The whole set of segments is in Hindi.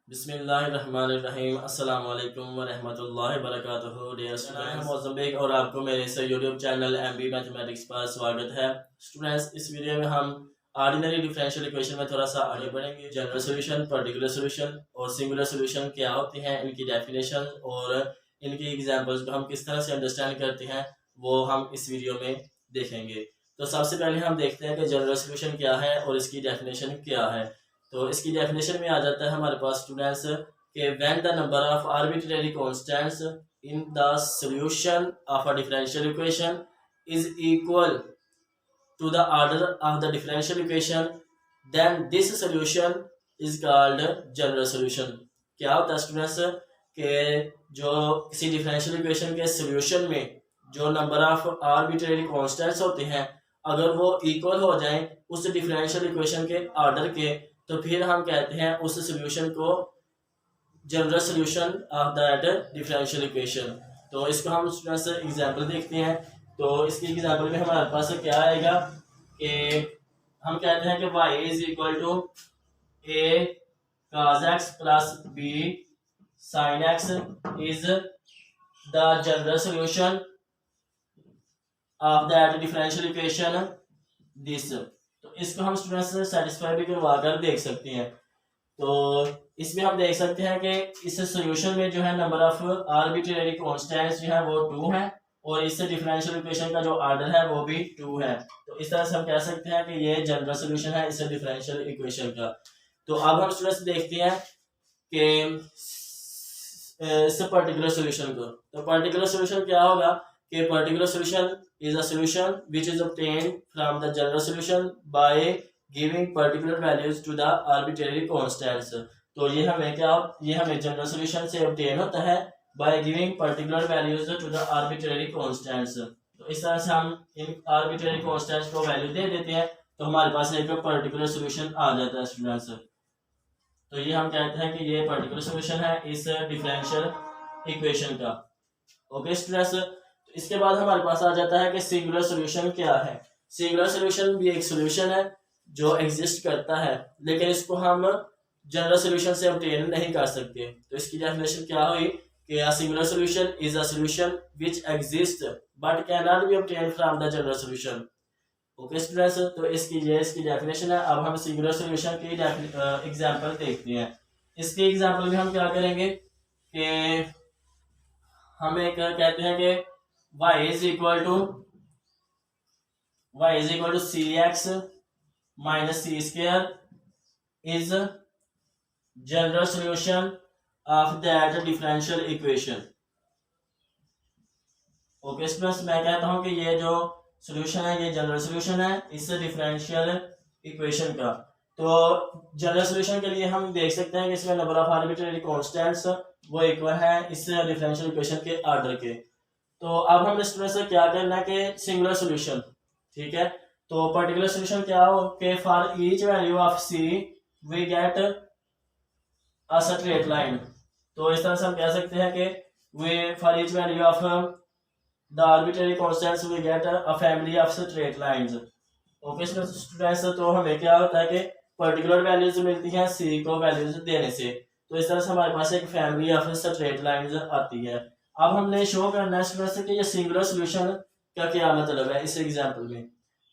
बिस्मिल्लाहिर्रहमानिर्रहीम अस्सलाम वालेकुम वरहमतुल्लाहि वबरकातुहू। डियर स्टूडेंट्स, मोज़म्बिक और आपको मेरे से यूट्यूब चैनल एमबी मैथमेटिक्स पर स्वागत है। स्टूडेंट्स, इस वीडियो में हम ऑर्डिनरी डिफरेंशियल इक्वेशन में थोड़ा सा आगे बढ़ेंगे। जनरल सॉल्यूशन, पर्टिकुलर सॉल्यूशन और सिंगुलर सॉल्यूशन क्या होती हैं, इनकी डेफिनेशन और इनकी एग्जांपल्स को हम किस तरह से अंडरस्टैंड करते हैं वो हम इस वीडियो में देखेंगे। तो सबसे पहले हम देखते हैं कि जनरल सॉल्यूशन क्या है और इसकी डेफिनेशन क्या है। तो इसकी डेफिनेशन में आ जाता है हमारे पास स्टूडेंट्स कि when the number of arbitrary constants in the solution of a differential equation is equal to the order of the differential equation then this solution is called general solution. क्या होता है स्टूडेंट्स कि जो किसी डिफरेंशियल इक्वेशन के सॉल्यूशन में जो नंबर ऑफ आर्बिट्रेरी कांस्टेंट्स होते हैं अगर वो इक्वल हो जाएं उस डिफरेंशियल इक्वेशन के ऑर्डर के, तो फिर हम कहते हैं उस सॉल्यूशन को general solution of that differential equation. तो इसको हम स्टूडेंट्स एग्जांपल देखते हैं। तो इसकी एग्जांपल में हमारे पास क्या आएगा कि हम कहते हैं कि y is equal to a cos x plus b sin x is the general solution of that differential equation this. तो इसको हम स्टूडेंट्स सेटिस्फाई भी करवा कर देख सकते हैं। तो इसमें हम देख सकते हैं कि इस सॉल्यूशन में जो है नंबर ऑफ आर्बिट्रेरी कांस्टेंट्स जो है वो 2 है और इस डिफरेंशियल इक्वेशन का जो ऑर्डर है वो भी 2 है। तो इस तरह से हम कह सकते हैं कि ये जनरल सॉल्यूशन है इस डिफरेंशियल इक्वेशन का। तो अब हम स्टूडेंट्स देखते हैं कि इस पर्टिकुलर सॉल्यूशन को। तो पर्टिकुलर सॉल्यूशन क्या होगा कि particular solution is a solution which is obtained from the general solution by giving particular values to the arbitrary constants। तो ये हमें जनरल सॉल्यूशन से obtain होता है by giving particular values to the arbitrary constants। तो इस तरह से हम इन arbitrary constants को वैल्यू दे देते हैं तो हमारे पास एक पर्टिकुलर सॉल्यूशन आ जाता है स्टूडेंट्स। तो ये हम कहते हैं कि ये पर्टिकुलर सॉल्यूशन है इस डिफरेंशियल इक्वेशन का। ओके स्टूडेंट्स, इसके बाद हमारे पास आ जाता है कि सिंगुलर सॉल्यूशन क्या है। सिंगुलर सॉल्यूशन भी एक सॉल्यूशन है जो एग्जिस्ट करता है लेकिन इसको हम जनरल सॉल्यूशन से ऑब्टेन नहीं कर सकते। तो इसकी डेफिनेशन क्या हुई कि a singular solution is a solution which exist but can not be obtain from the general solution. Okay students, तो इसकी डेफिनेशन है। अब हम सिंगुलर सॉल्यूशन की एग्जांपल देखते हैं। इसके एग्जांपल में हम क्या करेंगे कि हम एक कहते हैं कि y is equal to cx minus c square is general solution of that differential equation। Okay students, मैं कहता हूं कि ये जो सॉल्यूशन है ये जनरल सॉल्यूशन है इस डिफरेंशियल इक्वेशन का। तो जनरल सॉल्यूशन के लिए हम देख सकते हैं कि इसमें नंबर ऑफ आर्बिट्रेरी कांस्टेंट्स वो इक्वल है इस डिफरेंशियल इक्वेशन के ऑर्डर के। तो अब हम स्टूडेंट से क्या करना है कि सिंगुलर सॉल्यूशन, ठीक है। तो पर्टिकुलर सॉल्यूशन क्या हो कि for each value of C we get a straight line. तो इस तरह से हम कह सकते हैं कि we for each value of the arbitrary constants we get a family of straight lines. Okay students, तो हमें क्या होता है कि पर्टिकुलर वैल्यूज मिलती हैं सी को वैल्यूज देने से। तो इस तरह से हमारे पास एक फैमिली ऑफ स्ट्रेट लाइंस आती है। अब हमने शो करना है स्टूडेंट्स कि ये सिंगुलर सॉल्यूशन का क्या मतलब है इस एग्जांपल में।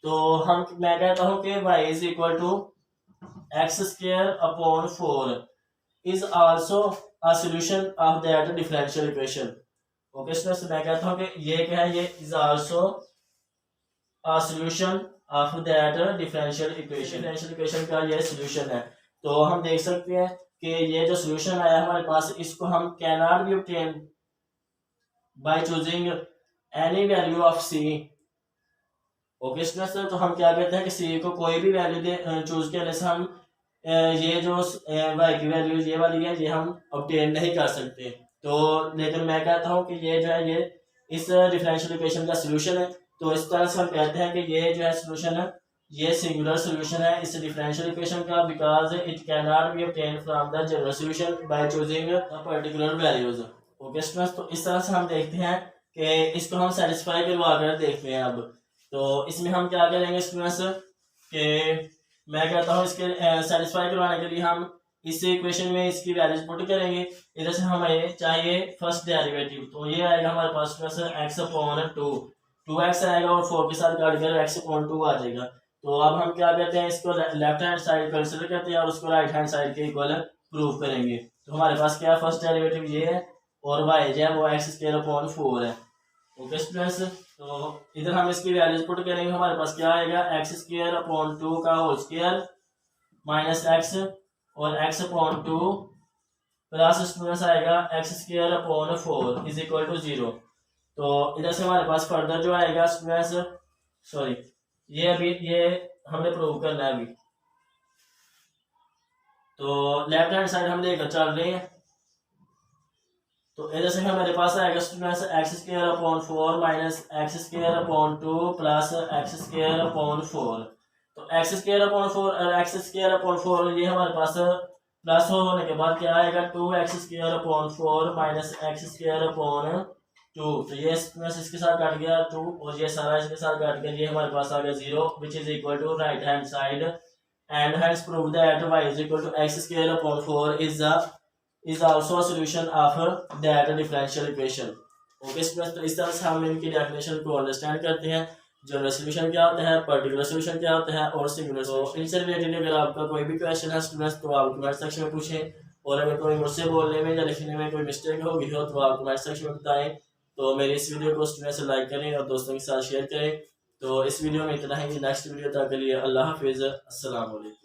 तो मैं कहता हूं कि y is equal to x square upon 4 is also a solution of that differential equation. Okay students, मैं कहता हूं कि ये क्या है, ये is also a solution of that differential equation का ये सॉल्यूशन है। तो हम देख सकते हैं कि ये जो सॉल्यूशन आया हमारे पास इसको हम can not be obtain by choosing any value of c। Okay students, तो हम क्या कहते हैं कि c को कोई भी वैल्यू दे चूज करने से हम ये जो y की वैल्यू ये वाली है ये हम ऑब्टेन नहीं कर सकते। तो लेकिन मैं कहता हूँ कि ये जो है ये इस डिफरेंशियल इक्वेशन का सॉल्यूशन है। तो इस तरह से हम कहते हैं कि ये जो है सॉल्यूशन है ये सिंगुलर सॉल्यूशन है इस डिफरेंशियल इक्वेशन का because it can not be obtain from the general solution by choosing the particular values. Okay students, तो इस तरह से हम देखते हैं कि इसको हम सेटिस्फाई करवा कर देखते हैं। अब तो इसमें हम क्या करेंगे स्टूडेंट्स कि मैं कहता हूँ इसके सेटिस्फाई करवाने के लिए हम इस इक्वेशन में इसकी वैल्यूज पुट करेंगे। इधर से हमें चाहिए फर्स्ट डेरिवेटिव, तो ये आएगा हमारे पास एक्स अपॉन 2x आएगा और 4 के साथ काट कर x अपॉन 2 आ जाएगा। तो अब हम क्या करते हैं, इसको लेफ्ट हैंड साइड कंसिडर करते हैं और उसको राइट हैंड साइड के इक्वल प्रूव करेंगे। तो हमारे पास क्या फर्स्ट डेरिवेटिव ये है और y जो है वो x² अपॉन 4 है। ओके स्टूडेंट्स, तो इधर हम इसकी वैल्यूज पुट करेंगे। हमारे पास क्या आएगा, x² अपॉन 2 का होल स्क्वायर माइनस x और x अपॉन 2 प्लस स्टूडेंट्स आएगा x² upon 4 is equal to 0। तो इधर से हमारे पास फर्दर जो आएगा स्टूडेंट्स, सॉरी ये हमने प्रूव करना है अभी। तो लेफ्ट हैंड साइड हम लेकर चल रहे हैं। तो इधर से हमारे पास आएगा students x² upon 4 minus x² upon 2 plus x² upon 4। तो x² अपॉन 4 और x² अपॉन 4 ये हमारे पास प्लस होने के बाद क्या आएगा 2x² upon 4 minus x² upon 2। तो ये इसके साथ काट गया 2 और ये सारा इसके साथ काट गया, ये हमारे पास आ गया 0 which is equal to right hand side and hence prove that y is equal to x² upon 4 is also a solution of that differential equation। Okay students, तो इस तरह से हम इनकी डेफिनेशन को अंडरस्टैंड करते हैं। जनरल सॉल्यूशन क्या होता है, पर्टिकुलर सॉल्यूशन क्या होता है और सिंगुलर। तो इनसे रिलेटेड अगर आपका कोई भी क्वेश्चन है स्टूडेंट्स तो आप कमेंट सेक्शन में पूछें, और अगर कोई मुझसे बोलने में या लिखने में कोई मिस्टेक होगी हो तो आप कमेंट सेक्शन में बताएं। तो मेरी इस वीडियो को स्टूडेंट्स लाइक करें और दोस्तों के साथ शेयर करें। तो इस वीडियो में इतना ही, नेक्स्ट वीडियो तक के लिए अल्लाह हाफिज़, अस्सलाम वालेकुम।